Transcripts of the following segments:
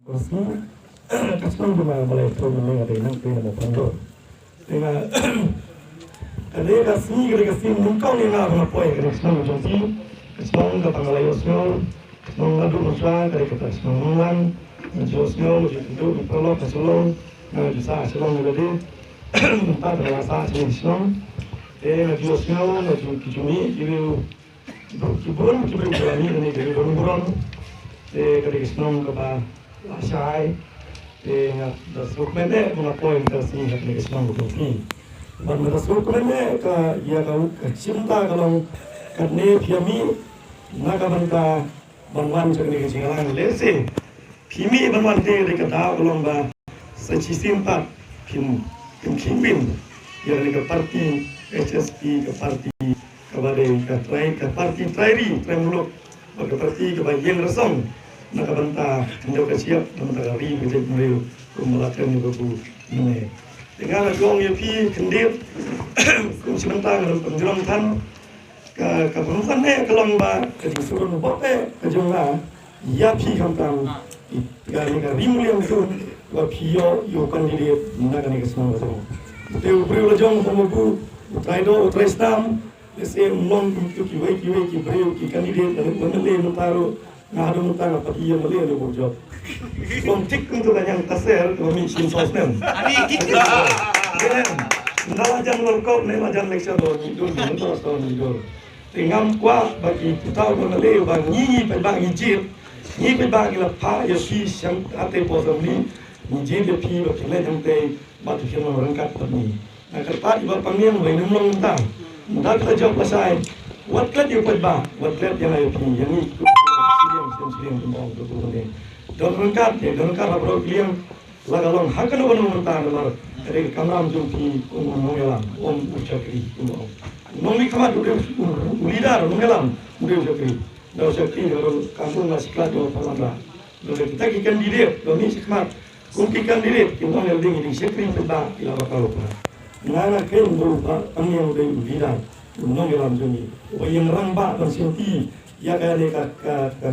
Assim, a questão de uma moletom nem ada não tem uma pandora. Tem a ada assim, que assim nunca nem nada na poe, que questão de assim, questão da pangalayoso, questão da dosa, que questão lan, josio, de pelo pesolong, de sa selong gede, tá da sa selong, na josio, na kijumi, kibun, kibun berani ni dari buron, que questão da Asai, das documentos uma poem assim que eles estão no fim. Mas das documentos que ia que cinta kalau karena piami naga banta banwan jadi que jangan lese. Piami banwan dia dekat dah kalau ba seci simpat pim kimbin. Ia dekat parti HSP ke parti kabare ke parti trairi tremuluk ke parti ke bagian resong. Nakabanta hendak siap dan tagari menjadi meriu kumulakan juga bu ini. Dengan agong ya pi kendip sebentar dalam penjualan tan ke penjualan kelong ba ke disuruh bote ke jumlah ya pi kampang gari rimulian tu ba pi yo kandidate nak ni kesenang betul. Teu beriu lajong pemabu traido trestam lese long tu kiwai beriu ki kandidate dan pemilih nutaru ngadu mutang apa dia melihat dia bujok. Lontik untuk yang taser kami simsos nem. Ani kita. Nalajan workshop, nalajan lecture do hidur, terus do hidur. Tingam kuat bagi kita mengelih bang nyi bang hijir, nyi bang ilapa ya si yang ate posam ni, hijir dia pi bagi le yang te batu kena merangkat ni. Nak kertas iba panggil boleh nemlong tang. Dah kita jawab pasal, wat klet you bang, wat klet yang ayo pi yang ni. Siang kembang tu ni. Don rengkat apa kliang lagalong hakan orang mentang lar dari kamram jumpi mengelam ucapri nongi kamat ulidar mengelam ucapri dah ucapri kalau kampung masih kelas dua pamandra lalu kita kikan diri doni sikmat kikan diri kita yang dingin sekring tebak ila bakal lupa nana ken berupa angin dari ulidar mengelam jumpi yang rangba bersinti ya kaya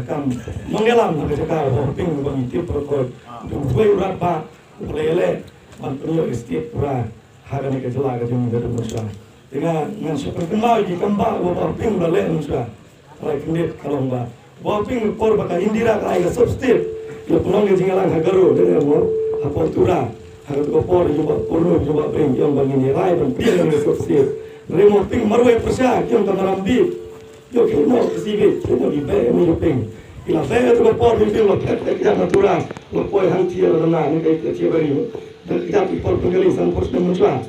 kam mengelam nak cakap ping bangiti protokol dua urat pak lele bantunya estate pura harga ni kejelah kejung dari Musa dengan super kenal di kembang bawa ping lele Musa kalau kendit kalau mbak bawa ping por bakal Indira kaya substate dia pulang ke jinggalan hagaru dengan mo haportura harga kopor juga porno juga ping yang bangini rai dan ping yang substate remo ping marwai persia yang kamarambi yo kena sibit kena di bay ni ping ila bay tu por ni ping lo kita natural lo poi hang tia lo na ni kai tia bari dan kita pi por pengali san por sen mutua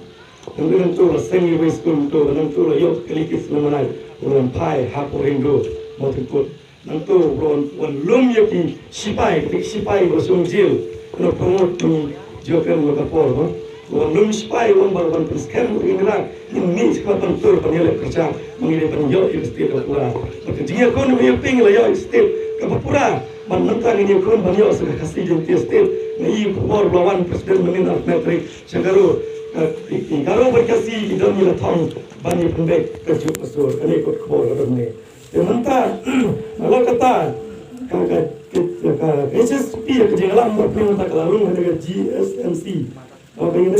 dan dengan tu lo semi way school tu dan tu lo yo kelikis lo manai lo pai ha por indo mo tu put dan tu lo lum yo ki sipai lo sung jil lo promote ni jo kan lo ka por no lum sipai lo bar presken ingrak ini sekarang tur penilai kerja mengirim penjauh state pura. Kerja kon ping lah yo state kapura menentang ini kon banyak sudah kasih jenti state. Ini bor lawan presiden menindak metrik segaru kalau berkasih idam ni latang bani pendek kerja pasur ini ikut bor kadang ni. Sementara kalau kata kakak HSP kerja alam berpindah tak lalu dengan GSMC. Apa ini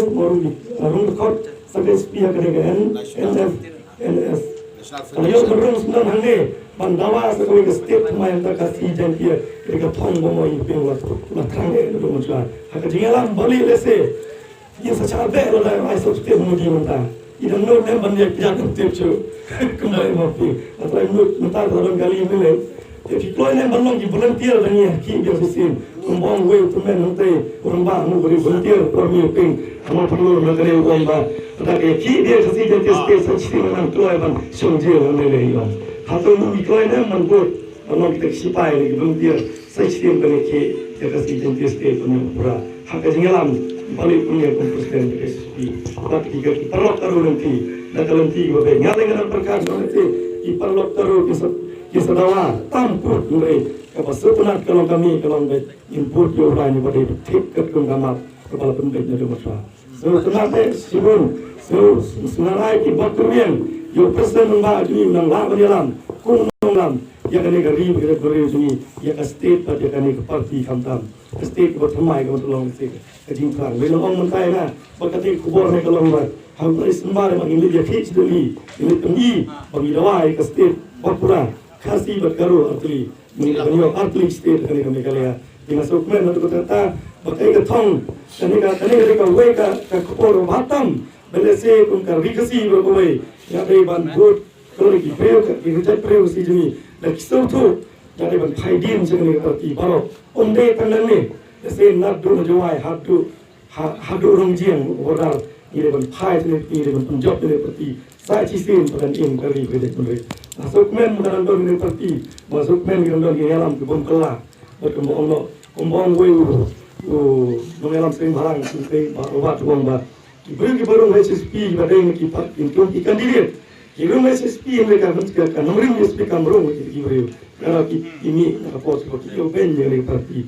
baru kot sampai sepihak dengan NS. Kalau berung senang hande, bandawa sekali ke setiap pemain tak kasih janji mereka pang bomo iping latrang itu macam. Hak jengalam balik lese, ia secara baik lah ai setiap mudi mentah. Ia nur nem banyak jangan tiap cu kembali mafi. Atau nur mentah dalam kali ini le. Tapi kalau nem balong di volunteer dan ia ki biar sisim. Kumbang wei temen nanti orang bang nu beri volunteer pergi iping. Amal perlu negeri orang bang. Tapi ki dia kasih janji setiap sesi menang keluar bang sungjil negeri bang. Hasil nu keluar nem manbut. Amal kita sipai lagi volunteer sesi bang ki dia kasih janji setiap menang pura. Hak jengalam balik punya komposten PSP. Tapi jika perlu taruh nanti, dan kalau nanti kita ngaling dengan perkara nanti, perlu taruh kisah dawa tampur mulai. Kalau sebenarnya kalau kami kalau input orang yang pada tip ketemu kamar kepala pendek jadi masalah. So kenapa sibun? So sebenarnya kita berkumpul, yo presiden membagi menang lawan dalam. Lam, yang kami gari berkata boleh jungi, yang state pada kami ke parti kamtam, state berthamai ke tolong state, kajing perang. Bila orang mentai na, berkata kubur mereka lombat, hampir sembar bagi ini dia fix dulu, ini tinggi bagi dawai ke state berpura, kasih berkaru artili, mengenai artili state kami kalian. Di masuk men untuk kata, berkata ketong, kami mereka weka ke kubur batam, belese kumkar rikasi berkawai, yang ada bantu. Kalau lagi kerja perlu si juni, lagi sesuatu jadi ban faidin sebenarnya parti baru. Onde tangan ni, saya nak dulu jual hadu orang jiang orang ini ban fai ini ban penjawab ini parti. Saya cisin pada ini kali kerja mereka. Masuk men bukan orang ini parti, masuk men orang ini alam kebun kelak, berkembang Allah, kembang weu, mengalam sering barang, sering obat uang bar. Beri barang HSP pada ini kipat, ikan diri. Kirung SSP mereka mencegakan, nombor SSP kamrong kiri. Kalau ini nak pos kita open yang parti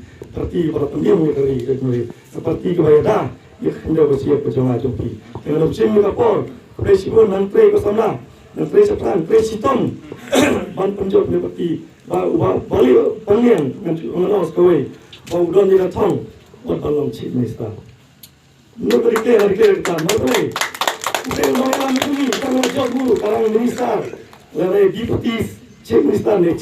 para pemimpin dari seperti kebayada, ia hendak bersiap berjamaah jumpi. Dengan opsi mereka por, presiden menteri kesamla, menteri sepan, presiden, ban penjawab seperti balik pengen mengenal sekali, bau don di datang, buat balong cip minister. Menurut kita kita menurut saya orang ini kalau job dulu sekarang minister, lalu deputi chief minister ni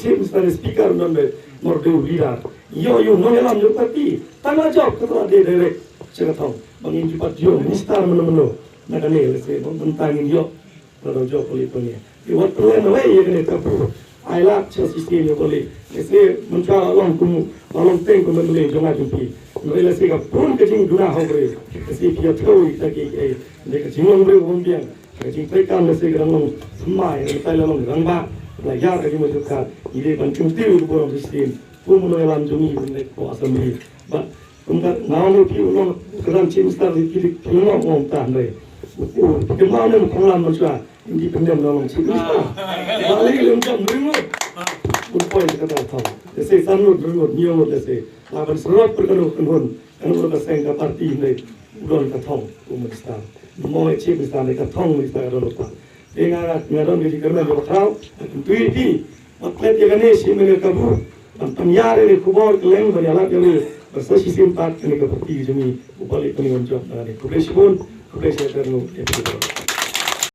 speaker dan mordu leader. Yo mengelam jo parti, tangga job ketua dia direct saya tahu. Bangin cepat jo minister mana nak ni saya mentangin yo kalau job boleh punya. Iwat plan away ya kena tahu. I like sistem yang boleh. Saya mencari long teng boleh jangan jumpi. Mereka saya pun kecing guna hore. Saya dia tahu kita mereka jingung beri umbiang, kajing pekan nasi kerana semai, kita lalu rangba, belajar kajing masukkan, ini pancung tiu bukan sistem, pun mengelam jungi mereka kuasa ni, but untuk namun piu long kerana cimstar di piu long orang tahan deh, kemana pengalaman macam independen long cimstar, balik lengkap beringat, bukan kata tahu, saya sangat beringat nyawa saya, lawan serap perkara kerana saya parti ni, bukan kata tahu, umat mau cip misalnya katong misalnya ada lupa, dengan ngaron jadi kerana dia berkau, tuh ini, maklet yang ini sih mereka kabur, penyiar ini kubur keleng berjalan jadi bersesi simpat ini keperti jemi, upali peninggalan job, nanti kubur sibun, kubur saya terlalu